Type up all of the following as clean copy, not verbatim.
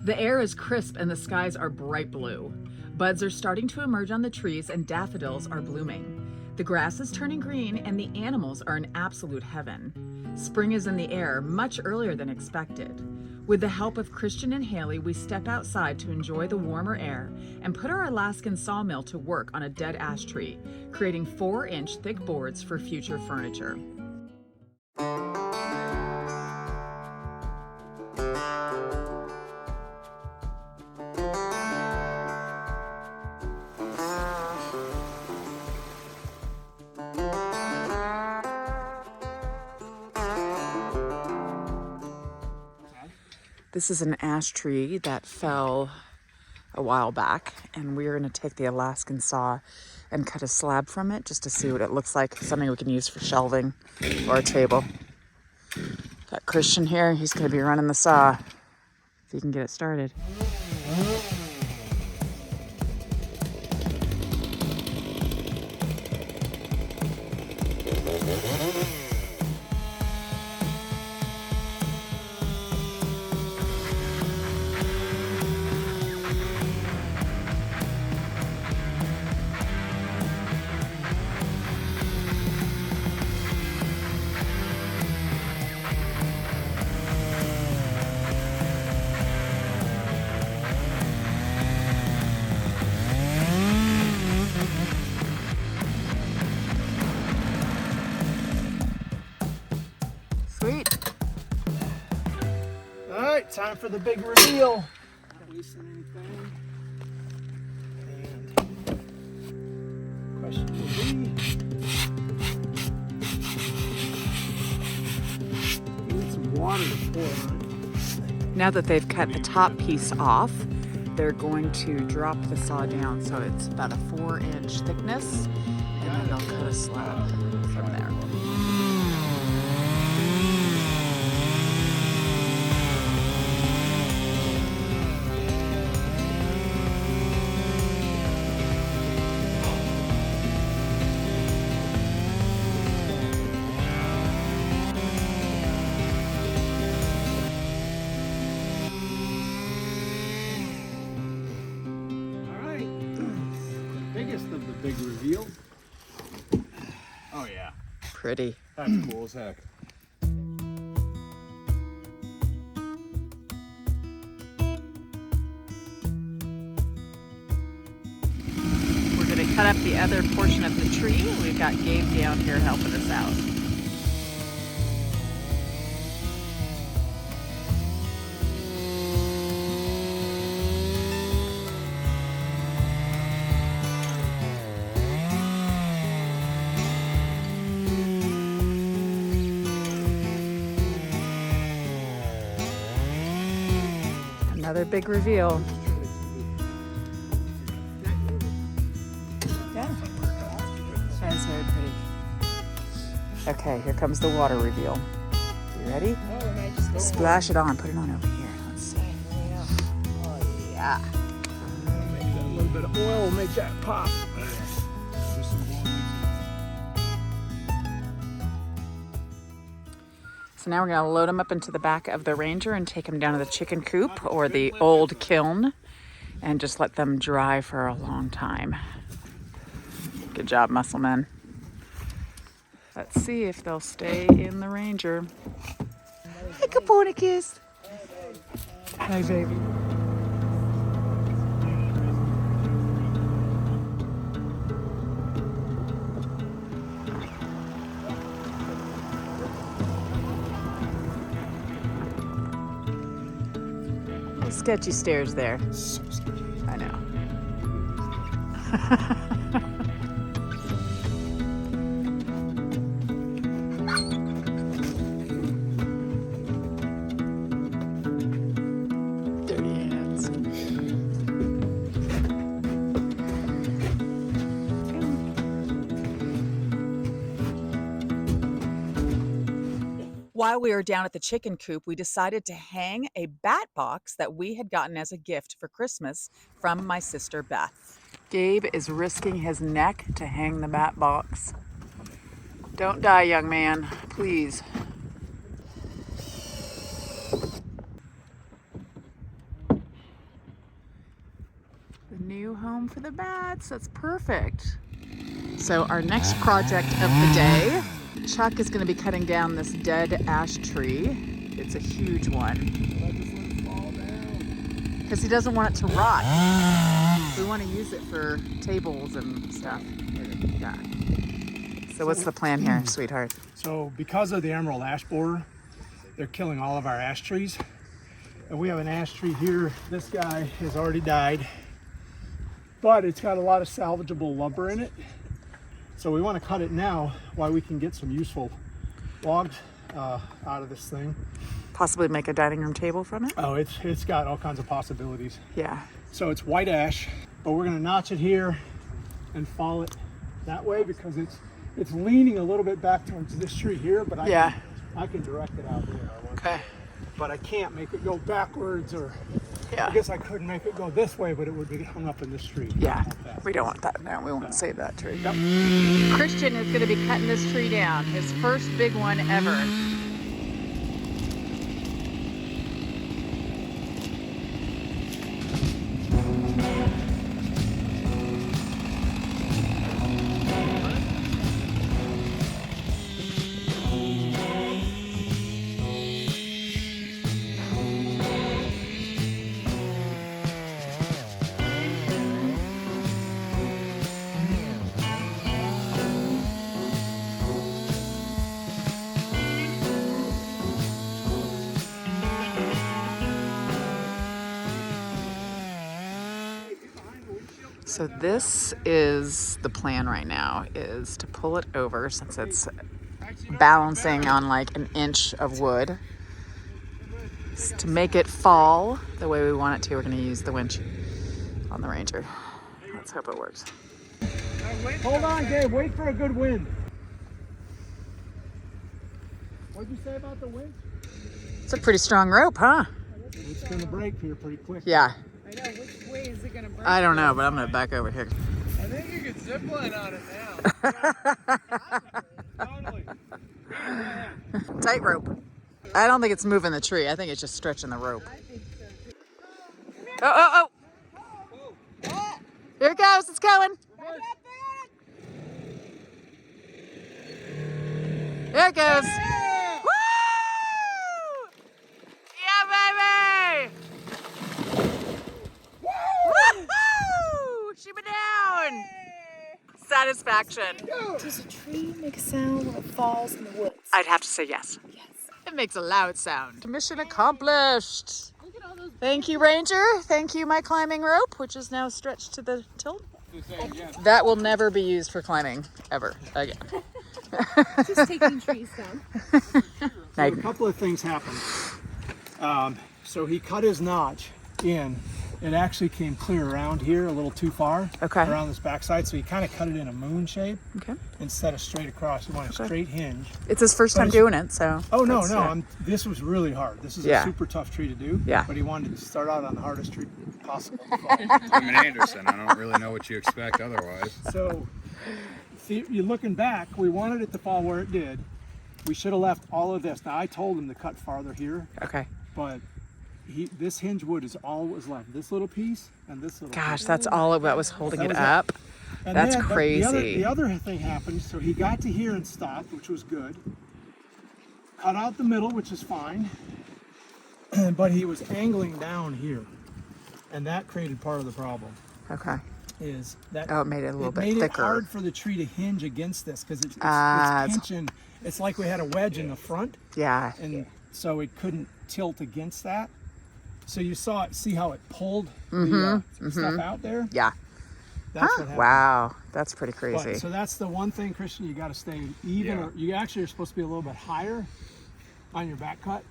The air is crisp and the skies are bright blue. Buds are starting to emerge on the trees and daffodils are blooming. The grass is turning green and the animals are in absolute heaven. Spring is in the air much earlier than expected. With the help of Christian and Haley, we step outside to enjoy the warmer air and put our Alaskan Saw Mill to work on a dead ash tree, creating 4-inch thick boards for future furniture. This is an ash tree that fell a while back, and we're going to take the Alaskan saw and cut a slab from it just to see what it looks like, something we can use for shelving or a table. Got Christian here, he's going to be running the saw if he can get it started. Sweet. All right, time for the big reveal. Not wasting anything. And question will be, we need some water to pour on it. Now that they've cut the top piece off, they're going to drop the saw down so it's about a 4-inch thickness, and then they'll cut a slab from there. Biggest of the big reveal. Oh yeah. Pretty. That's cool as heck. We're going to cut up the other portion of the tree. We've got Gabe down here helping us out. Another big reveal. Yeah, that is very pretty. Okay, here comes the water reveal. You ready? Splash it on. Put it on over here. Let's see. Oh, yeah. Maybe a little bit of oil will make that pop. So now we're going to load them up into the back of the Ranger and take them down to the chicken coop or the old kiln and just let them dry for a long time. Good job, muscle men. Let's see if they'll stay in the Ranger. Hey, Copernicus. Hi, baby. Sketchy stairs there. So sketchy. I know. Dirty hands. While we were down at the chicken coop, we decided to hang a bat box that we had gotten as a gift for Christmas from my sister Beth. Gabe is risking his neck to hang the bat box. Don't die, young man, please. A new home for the bats. That's perfect. So our next project of the day, Chuck is going to be cutting down this dead ash tree. It's a huge one. Because he doesn't want it to rot. We want to use it for tables and stuff. Yeah. So what's the plan here, sweetheart? So because of the emerald ash borer, they're killing all of our ash trees. And we have an ash tree here. This guy has already died, but it's got a lot of salvageable lumber in it. So we want to cut it now while we can get some useful logs out of this thing. Possibly make a dining room table from it? Oh, it's got all kinds of possibilities. Yeah. So it's white ash, but we're going to notch it here and fall it that way because it's leaning a little bit back towards this tree here, but I can direct it out there. Okay. But I can't make it go backwards, or Yeah. I guess I could make it go this way, but it would be hung up in this tree. Yeah. Like that. We don't want that. No, we want to save that tree. Yep. Christian is going to be cutting this tree down. His first big one ever. So this is the plan right now, is to pull it over since it's balancing on like an inch of wood. To make it fall the way we want it to, we're going to use the winch on the Ranger. Let's hope it works. Hold on, Gabe. Wait for a good wind. What'd you say about the wind? It's a pretty strong rope, huh? It's going to break here pretty quick. Yeah. I know, which way is it gonna break? I don't know, but I'm going to back over here. I think you could zip line on it now. Totally. Tight rope. I don't think it's moving the tree. I think it's just stretching the rope. I think so too. Oh. Here it goes. It's going. There it goes. Woo! Yeah, baby! Woo! Shoot me down! Satisfaction. Does a tree make a sound when it falls in the woods? I'd have to say yes. Yes. It makes a loud sound. Mission accomplished. Thank you, Ranger. Thank you, my climbing rope, which is now stretched to the tilt. That will never be used for climbing ever again. Just taking trees down. So a couple of things happened. So he cut his notch in. It actually came clear around here a little too far. Okay. Around this backside, so he kind of cut it in a moon shape Okay. instead of straight across. You want a straight hinge. It's his first time doing it, so. Oh no, that's, no! This was really hard. This is Yeah. a super tough tree to do. Yeah. But he wanted to start out on the hardest tree possible. I'm an Anderson. I don't really know what you expect otherwise. So, you're looking back. We wanted it to fall where it did. We should have left all of this. Now I told him to cut farther here, Okay. but this hinge wood is all was left. This little piece and this little. Gosh, piece. that's all that was holding That it was up. And That's but crazy. The other thing happened. So he got to here and stopped, which was good. Cut out the middle, which is fine. But he was angling down here, and that created part of the problem. Okay. Is that Oh, it made it a little bit made thicker. it hard for the tree to hinge against this because it's it's- pinching. It's like we had a wedge in the front, Yeah. and so it couldn't tilt against that. So you see how it pulled the stuff out there? Yeah. That's what happened. Wow. That's pretty crazy. But, so that's the one thing, Christian, you got to stay even. Yeah. Or you actually are supposed to be a little bit higher on your back cut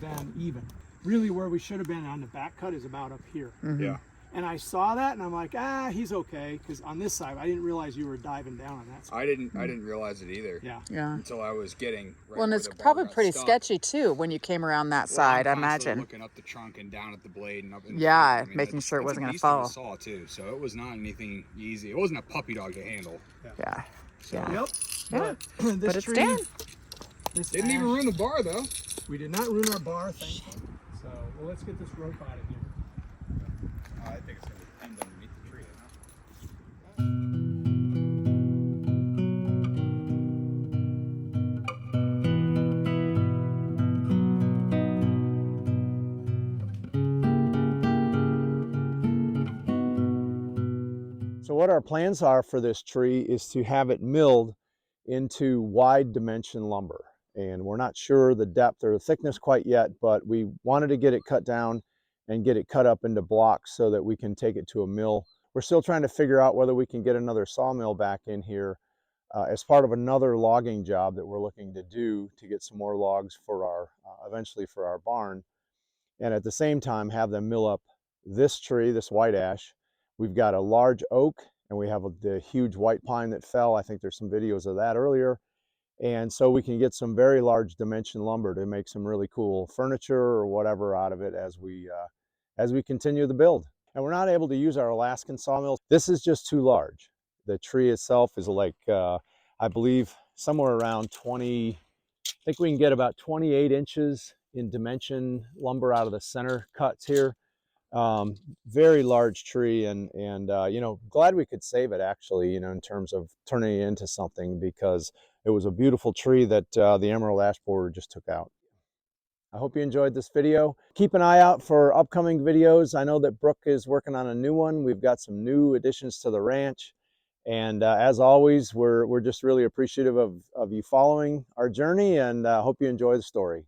than even. Really, where we should have been on the back cut is about up here. Yeah. And I saw that, and I'm like, he's okay, because on this side, I didn't realize you were diving down on that side. I didn't realize it either. Yeah. Yeah. Until I was getting. Right Well, and where it's the bar probably got pretty stuck. sketchy too when you came around that Well, side, I I'm constantly imagine. looking up the trunk and down at the blade and up. In the Yeah, front. making sure it it's wasn't a gonna beast of a fall. saw too, so it was not anything easy. It wasn't a puppy dog to handle. Yeah. So, Yeah. Yep. Yeah. This But it's tree, down. this Didn't even ash- ruin the bar though. We did not ruin our bar, thankfully. So, well, let's get this rope out of here. I think it's gonna depend underneath the tree. So what our plans are for this tree is to have it milled into wide dimension lumber. And we're not sure the depth or the thickness quite yet, but we wanted to get it cut down and get it cut up into blocks so that we can take it to a mill. We're still trying to figure out whether we can get another sawmill back in here as part of another logging job that we're looking to do to get some more logs for our, eventually for our barn. And at the same time have them mill up this tree, this white ash. We've got a large oak, and we have the huge white pine that fell. I think there's some videos of that earlier. And so we can get some very large dimension lumber to make some really cool furniture or whatever out of it as we continue the build. And we're not able to use our Alaskan sawmill. This is just too large. The tree itself is like, I believe somewhere around 20, I think we can get about 28 inches in dimension lumber out of the center cuts here. Very large tree, and you know, glad we could save it actually, you know, in terms of turning it into something, because it was a beautiful tree that the emerald ash borer just took out. I hope you enjoyed this video. Keep an eye out for upcoming videos. I know that Brooke is working on a new one. We've got some new additions to the ranch. And as always, we're just really appreciative of you following our journey, and hope you enjoy the story.